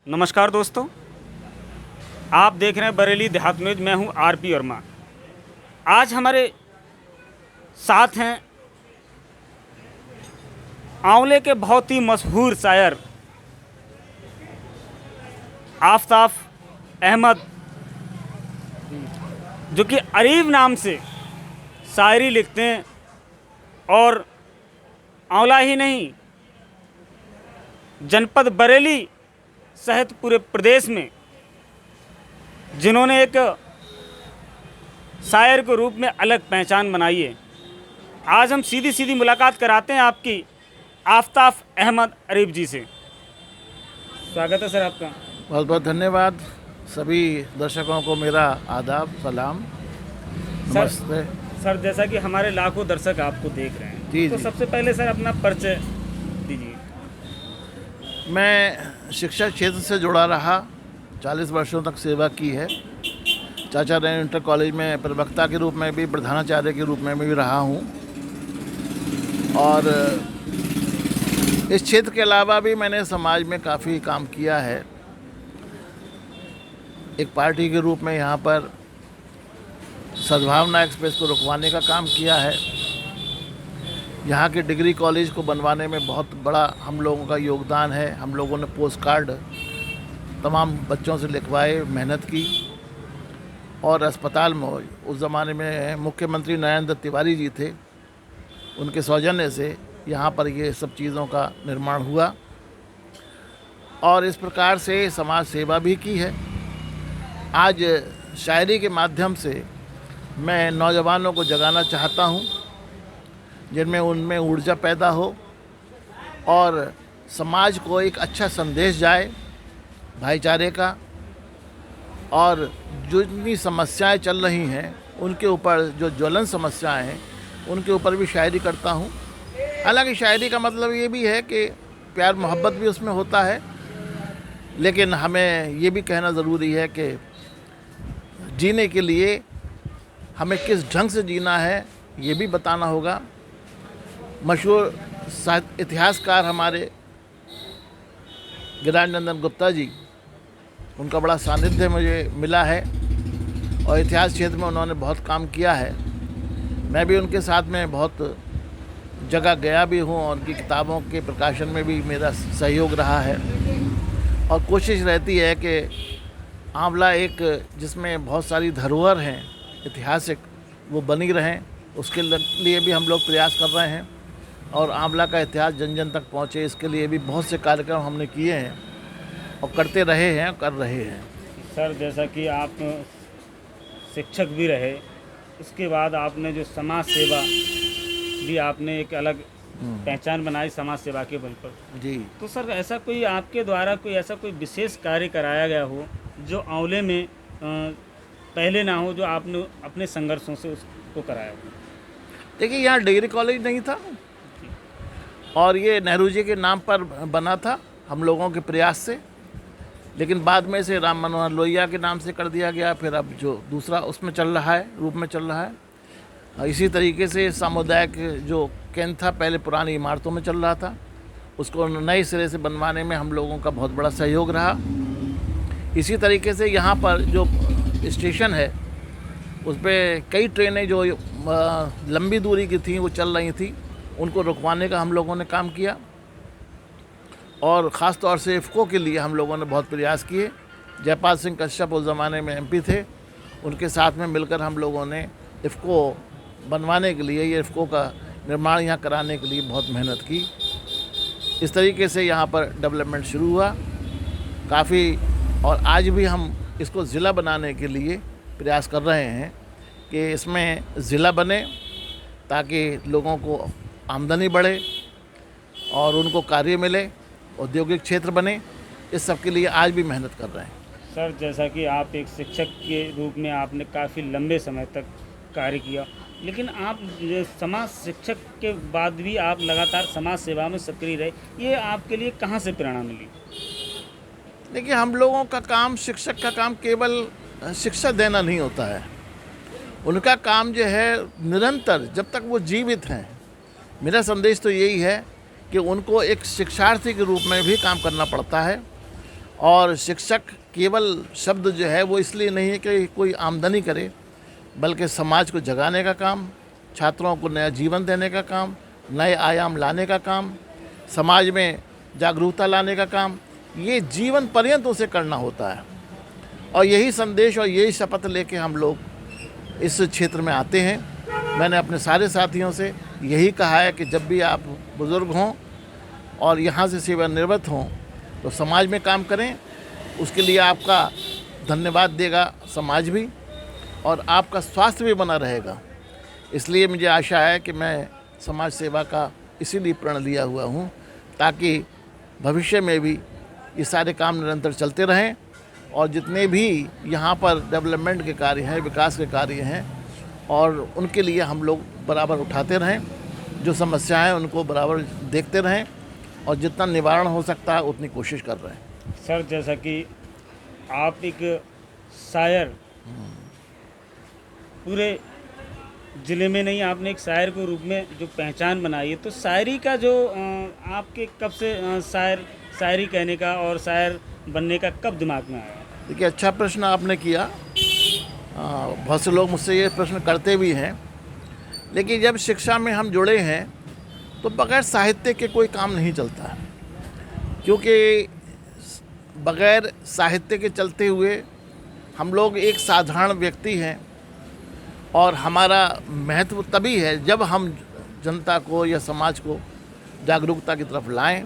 नमस्कार दोस्तों, आप देख रहे हैं बरेली देहात न्यूज़। मैं हूं आरपी वर्मा। आज हमारे साथ हैं आंवले के बहुत ही मशहूर शायर आफताब अहमद, जो कि अरीब नाम से शायरी लिखते हैं और आंवला ही नहीं, जनपद बरेली सहित पूरे प्रदेश में जिन्होंने एक शायर के रूप में अलग पहचान बनाई है। आज हम सीधी सीधी मुलाकात कराते हैं आपकी आफताब अहमद अरीब जी से। स्वागत है सर आपका। बहुत बहुत धन्यवाद। सभी दर्शकों को मेरा आदाब, सलाम, नमस्ते। सर जैसा कि हमारे लाखों दर्शक आपको देख रहे हैं, जी तो जी। सबसे पहले सर अपना परिचय दीजिए। मैं शिक्षा क्षेत्र से जुड़ा रहा, 40 वर्षों तक सेवा की है। चाचा रैन इंटर कॉलेज में प्रवक्ता के रूप में भी, प्रधानाचार्य के रूप में भी रहा हूँ। और इस क्षेत्र के अलावा भी मैंने समाज में काफ़ी काम किया है। एक पार्टी के रूप में यहाँ पर सद्भावना एक्सप्रेस को रुकवाने का काम किया है। यहाँ के डिग्री कॉलेज को बनवाने में बहुत बड़ा हम लोगों का योगदान है। हम लोगों ने पोस्ट कार्ड तमाम बच्चों से लिखवाए, मेहनत की। और अस्पताल में उस ज़माने में मुख्यमंत्री नरेंद्र तिवारी जी थे, उनके सौजन्य से यहाँ पर ये सब चीज़ों का निर्माण हुआ। और इस प्रकार से समाज सेवा भी की है। आज शायरी के माध्यम से मैं नौजवानों को जगाना चाहता हूँ, जिनमें उनमें ऊर्जा पैदा हो और समाज को एक अच्छा संदेश जाए भाईचारे का। और जो इतनी समस्याएं चल रही हैं उनके ऊपर, जो ज्वलन समस्याएं हैं उनके ऊपर भी शायरी करता हूँ। हालांकि शायरी का मतलब ये भी है कि प्यार मोहब्बत भी उसमें होता है, लेकिन हमें ये भी कहना ज़रूरी है कि जीने के लिए हमें किस ढंग से जीना है ये भी बताना होगा। मशहूर इतिहासकार हमारे गिरिराज गुप्ता जी, उनका बड़ा सानिध्य मुझे मिला है और इतिहास क्षेत्र में उन्होंने बहुत काम किया है। मैं भी उनके साथ में बहुत जगह गया भी हूँ और उनकी किताबों के प्रकाशन में भी मेरा सहयोग रहा है। और कोशिश रहती है कि आंवला एक जिसमें बहुत सारी धरोहर हैं ऐतिहासिक, वो बनी रहें। उसके लिए भी हम लोग प्रयास कर रहे हैं और आंवला का इतिहास जन जन तक पहुँचे, इसके लिए भी बहुत से कार्यक्रम हमने किए हैं और करते रहे हैं, कर रहे हैं। सर जैसा कि आप शिक्षक भी रहे, उसके बाद आपने जो समाज सेवा भी, आपने एक अलग पहचान बनाई समाज सेवा के बल पर जी। तो सर ऐसा कोई आपके द्वारा कोई ऐसा कोई विशेष कार्य कराया गया हो जो आंवले में पहले ना हो, जो आपने अपने संघर्षों से उसको कराया हो? देखिए, यहाँ डिग्री कॉलेज नहीं था और ये नेहरू जी के नाम पर बना था हम लोगों के प्रयास से, लेकिन बाद में से राम मनोहर लोहिया के नाम से कर दिया गया। फिर अब जो दूसरा उसमें चल रहा है, रूप में चल रहा है। इसी तरीके से सामुदायिक जो केंद्र था पहले पुरानी इमारतों में चल रहा था, उसको नए सिरे से बनवाने में हम लोगों का बहुत बड़ा सहयोग रहा। इसी तरीके से यहाँ पर जो स्टेशन है उस पर कई ट्रेनें जो लंबी दूरी की थी वो चल रही थी, उनको रुकवाने का हम लोगों ने काम किया। और ख़ास तौर से इफ़को के लिए हम लोगों ने बहुत प्रयास किए। जयपाल सिंह कश्यप उस ज़माने में एमपी थे, उनके साथ में मिलकर हम लोगों ने इफ़को बनवाने के लिए, ये इफ़को का निर्माण यहाँ कराने के लिए बहुत मेहनत की। इस तरीके से यहाँ पर डेवलपमेंट शुरू हुआ काफ़ी। और आज भी हम इसको ज़िला बनाने के लिए प्रयास कर रहे हैं कि इसमें ज़िला बने, ताकि लोगों को आमदनी बढ़े और उनको कार्य मिले, औद्योगिक क्षेत्र बने। इस सब के लिए आज भी मेहनत कर रहे हैं। सर जैसा कि आप एक शिक्षक के रूप में आपने काफ़ी लंबे समय तक कार्य किया, लेकिन आप समाज शिक्षक के बाद भी आप लगातार समाज सेवा में सक्रिय रहे, ये आपके लिए कहाँ से प्रेरणा मिली? देखिए, हम लोगों का काम, शिक्षक का काम केवल शिक्षा देना नहीं होता है। उनका काम जो है निरंतर, जब तक वो जीवित हैं, मेरा संदेश तो यही है कि उनको एक शिक्षार्थी के रूप में भी काम करना पड़ता है और शिक्षक केवल शब्द जो है वो इसलिए नहीं है कि कोई आमदनी करे, बल्कि समाज को जगाने का काम, छात्रों को नया जीवन देने का काम, नए आयाम लाने का काम, समाज में जागरूकता लाने का काम, ये जीवन पर्यंत उसे करना होता है। और यही संदेश और यही शपथ लेके हम लोग इस क्षेत्र में आते हैं। मैंने अपने सारे साथियों से यही कहा है कि जब भी आप बुज़ुर्ग हों और यहाँ से सेवानिवृत्त हों तो समाज में काम करें, उसके लिए आपका धन्यवाद देगा समाज भी, और आपका स्वास्थ्य भी बना रहेगा। इसलिए मुझे आशा है कि मैं समाज सेवा का इसीलिए प्रण लिया हुआ हूँ, ताकि भविष्य में भी ये सारे काम निरंतर चलते रहें और जितने भी यहाँ पर डेवलपमेंट के कार्य हैं, विकास के कार्य हैं, और उनके लिए हम लोग बराबर उठाते रहें, जो समस्याएं उनको बराबर देखते रहें और जितना निवारण हो सकता है उतनी कोशिश कर रहे हैं। सर, जैसा कि आप एक शायर, पूरे ज़िले में नहीं, आपने एक शायर के रूप में जो पहचान बनाई है, तो शायरी का जो आपके कब से शायरी कहने का और शायर बनने का कब दिमाग में आया? देखिए, अच्छा प्रश्न आपने किया। बहुत से लोग मुझसे ये प्रश्न करते भी हैं, लेकिन जब शिक्षा में हम जुड़े हैं तो बग़ैर साहित्य के कोई काम नहीं चलता है, क्योंकि बग़ैर साहित्य के चलते हुए हम लोग एक साधारण व्यक्ति हैं, और हमारा महत्व तभी है जब हम जनता को या समाज को जागरूकता की तरफ लाएं।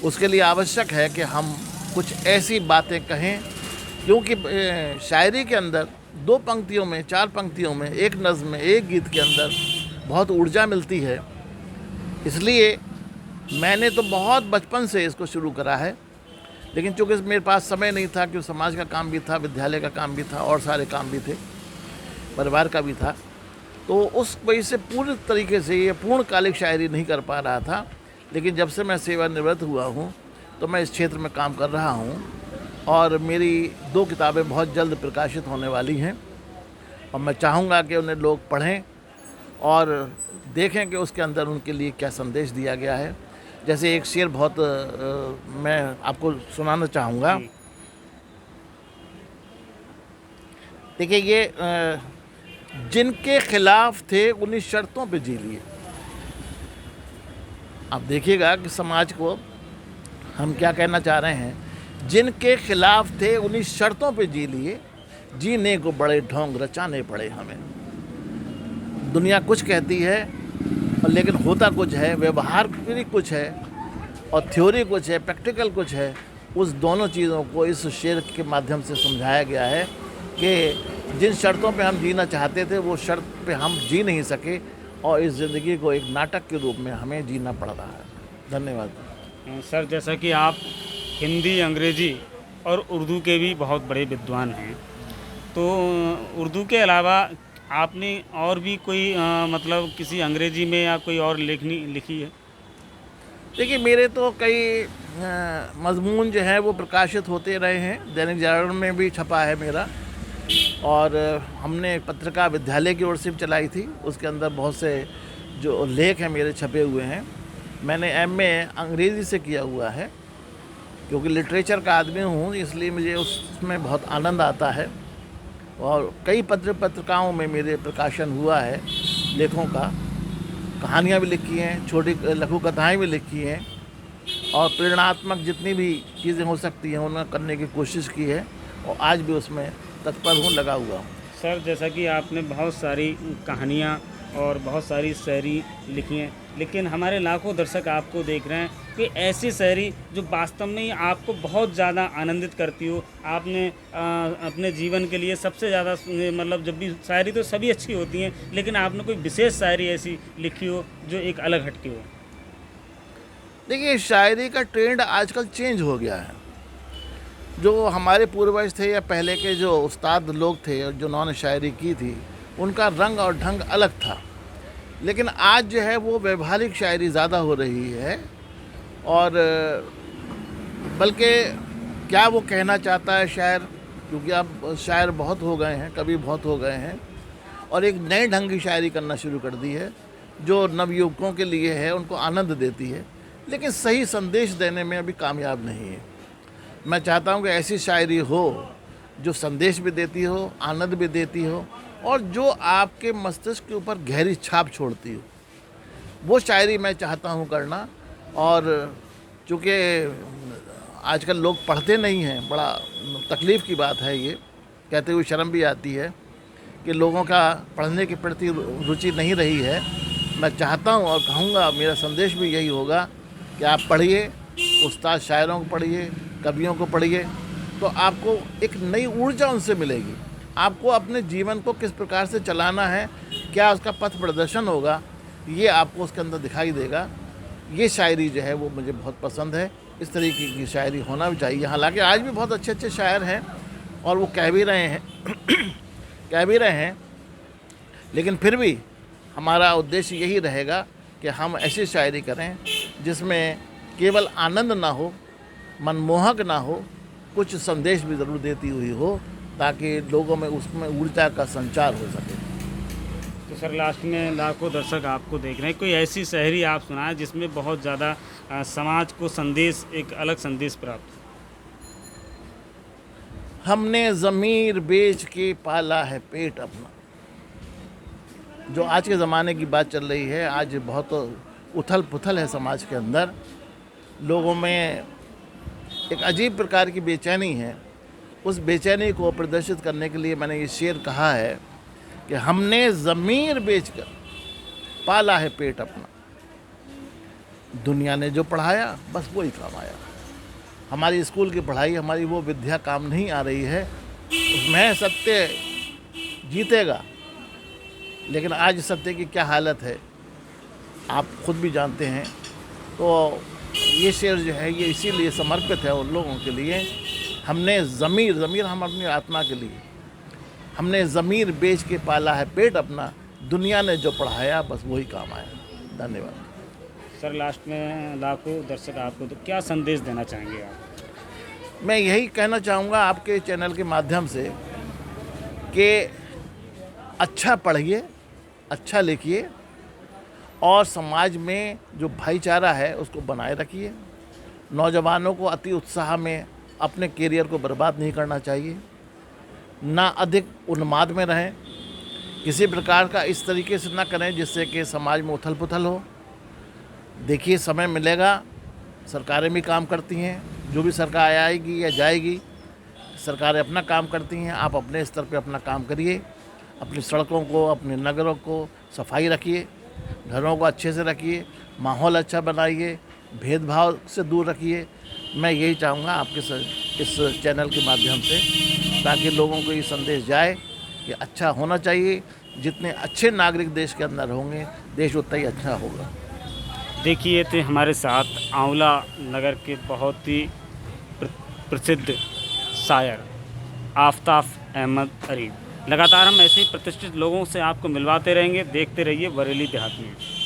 उसके लिए आवश्यक है कि हम कुछ ऐसी बातें कहें, क्योंकि शायरी के अंदर 2 पंक्तियों में, 4 पंक्तियों में, एक नज़्म में, एक गीत के अंदर बहुत ऊर्जा मिलती है। इसलिए मैंने तो बहुत बचपन से इसको शुरू करा है, लेकिन चूँकि मेरे पास समय नहीं था, क्योंकि समाज का काम भी था, विद्यालय का काम भी था, और सारे काम भी थे, परिवार का भी था, तो उस वजह से पूरी तरीके से ये पूर्णकालिक शायरी नहीं कर पा रहा था। लेकिन जब से मैं सेवानिवृत्त हुआ हूँ तो मैं इस क्षेत्र में काम कर रहा हूँ, और मेरी 2 किताबें बहुत जल्द प्रकाशित होने वाली हैं, और मैं चाहूँगा कि उन्हें लोग पढ़ें और देखें कि उसके अंदर उनके लिए क्या संदेश दिया गया है। जैसे एक शेर बहुत मैं आपको सुनाना चाहूँगा। देखिए, ये जिनके खिलाफ थे उन्हीं शर्तों पे जी लिए। आप देखिएगा कि समाज को हम क्या कहना चाह रहे हैं। जिनके खिलाफ थे उन्हीं शर्तों पे जी लिए, जीने को बड़े ढोंग रचाने पड़े हमें। दुनिया कुछ कहती है, लेकिन होता कुछ है, व्यवहार भी कुछ है, और थ्योरी कुछ है, प्रैक्टिकल कुछ है। उस दोनों चीज़ों को इस शेर के माध्यम से समझाया गया है कि जिन शर्तों पे हम जीना चाहते थे वो शर्त पे हम जी नहीं सके, और इस ज़िंदगी को एक नाटक के रूप में हमें जीना पड़ रहा है। धन्यवाद। सर, जैसा कि आप हिंदी, अंग्रेज़ी और उर्दू के भी बहुत बड़े विद्वान हैं, तो उर्दू के अलावा आपने और भी कोई मतलब किसी अंग्रेज़ी में या कोई और लेखनी लिखी है? देखिए, मेरे तो कई मज़मून जो हैं वो प्रकाशित होते रहे हैं। दैनिक जागरण में भी छपा है मेरा, और हमने पत्रिका विद्यालय की ओर से चलाई थी, उसके अंदर बहुत से जो लेख हैं मेरे छपे हुए हैं। मैंने MA अंग्रेज़ी से किया हुआ है, क्योंकि लिटरेचर का आदमी हूँ, इसलिए मुझे उसमें बहुत आनंद आता है, और कई पत्रिकाओं में मेरे प्रकाशन हुआ है लेखों का। कहानियाँ भी लिखी हैं, छोटी लघु कथाएँ भी लिखी हैं, और प्रेरणात्मक जितनी भी चीज़ें हो सकती हैं उन्हें करने की कोशिश की है, और आज भी उसमें तत्पर हूँ, लगा हुआ हूँ। सर, जैसा कि आपने बहुत सारी कहानियाँ और बहुत सारी शायरी लिखी हैं, लेकिन हमारे लाखों दर्शक आपको देख रहे हैं कि ऐसी शायरी जो वास्तव में ही आपको बहुत ज़्यादा आनंदित करती हो। आपने अपने जीवन के लिए सबसे ज़्यादा मतलब, जब भी शायरी तो सभी अच्छी होती हैं, लेकिन आपने कोई विशेष शायरी ऐसी लिखी हो जो एक अलग हटके हो? देखिए, शायरी का ट्रेंड आजकल चेंज हो गया है। जो हमारे पूर्वज थे या पहले के जो उस्ताद लोग थे जो उन्होंने शायरी की थी, उनका रंग और ढंग अलग था। लेकिन आज जो है वो व्यवहारिक शायरी ज़्यादा हो रही है, और बल्कि क्या वो कहना चाहता है शायर, क्योंकि अब शायर बहुत हो गए हैं, कवि बहुत हो गए हैं, और एक नए ढंग की शायरी करना शुरू कर दी है जो नवयुवकों के लिए है, उनको आनंद देती है, लेकिन सही संदेश देने में अभी कामयाब नहीं है। मैं चाहता हूँ कि ऐसी शायरी हो जो संदेश भी देती हो, आनंद भी देती हो, और जो आपके मस्तिष्क के ऊपर गहरी छाप छोड़ती हो, वो शायरी मैं चाहता हूँ करना। और चूँकि आजकल लोग पढ़ते नहीं हैं, बड़ा तकलीफ़ की बात है ये, कहते हुए शर्म भी आती है कि लोगों का पढ़ने के प्रति रुचि नहीं रही है। मैं चाहता हूँ और कहूँगा, मेरा संदेश भी यही होगा कि आप पढ़िए, उस्ताद शायरों को पढ़िए, कवियों को पढ़िए, तो आपको एक नई ऊर्जा उनसे मिलेगी। आपको अपने जीवन को किस प्रकार से चलाना है, क्या उसका पथ प्रदर्शन होगा, ये आपको उसके अंदर दिखाई देगा। ये शायरी जो है वो मुझे बहुत पसंद है। इस तरीके की शायरी होना भी चाहिए। हालांकि आज भी बहुत अच्छे अच्छे शायर हैं और वो कह भी रहे हैं कह भी रहे हैं, लेकिन फिर भी हमारा उद्देश्य यही रहेगा कि हम ऐसी शायरी करें जिसमें केवल आनंद ना हो, मनमोहक ना हो, कुछ संदेश भी ज़रूर देती हुई हो, ताकि लोगों में उसमें ऊर्जा का संचार हो सके। तो सर लास्ट में लाखों दर्शक आपको देख रहे हैं, कोई ऐसी शायरी आप सुनाएं जिसमें बहुत ज़्यादा समाज को संदेश, एक अलग संदेश प्राप्त हो। हमने ज़मीर बेच के पाला है पेट अपना। जो आज के ज़माने की बात चल रही है, आज बहुत उथल पुथल है समाज के अंदर, लोगों में एक अजीब प्रकार की बेचैनी है। उस बेचैनी को प्रदर्शित करने के लिए मैंने ये शेर कहा है कि हमने ज़मीर बेचकर पाला है पेट अपना। दुनिया ने जो पढ़ाया बस वही काम आया। हमारी स्कूल की पढ़ाई, हमारी वो विद्या काम नहीं आ रही है। उसमें सत्य जीतेगा, लेकिन आज सत्य की क्या हालत है आप खुद भी जानते हैं। तो ये शेर जो है ये इसीलिए समर्पित है उन लोगों के लिए। हमने ज़मीर हम अपनी आत्मा के लिए, हमने ज़मीर बेच के पाला है पेट अपना। दुनिया ने जो पढ़ाया बस वही काम आया। धन्यवाद सर। लास्ट में लाखों दर्शक आपको तो क्या संदेश देना चाहेंगे आप? मैं यही कहना चाहूँगा आपके चैनल के माध्यम से कि अच्छा पढ़िए, अच्छा लिखिए, और समाज में जो भाईचारा है उसको बनाए रखिए। नौजवानों को अति उत्साह में अपने करियर को बर्बाद नहीं करना चाहिए, ना अधिक उन्माद में रहें, किसी प्रकार का इस तरीके से ना करें जिससे कि समाज में उथल पुथल हो। देखिए, समय मिलेगा, सरकारें भी काम करती हैं, जो भी सरकार आएगी या जाएगी, सरकारें अपना काम करती हैं। आप अपने स्तर पे अपना काम करिए, अपनी सड़कों को, अपने नगरों को सफाई रखिए, घरों को अच्छे से रखिए, माहौल अच्छा बनाइए, भेदभाव से दूर रखिए। मैं यही चाहूँगा आपके इस चैनल के माध्यम से, ताकि लोगों को ये संदेश जाए कि अच्छा होना चाहिए। जितने अच्छे नागरिक देश के अंदर होंगे, देश उतना ही अच्छा होगा। देखिए, थे हमारे साथ आंवला नगर के बहुत ही प्रसिद्ध शायर आफताब अहमद अरीब। लगातार हम ऐसे ही प्रतिष्ठित लोगों से आपको मिलवाते रहेंगे। देखते रहिए बरेली देहात न्यूज़।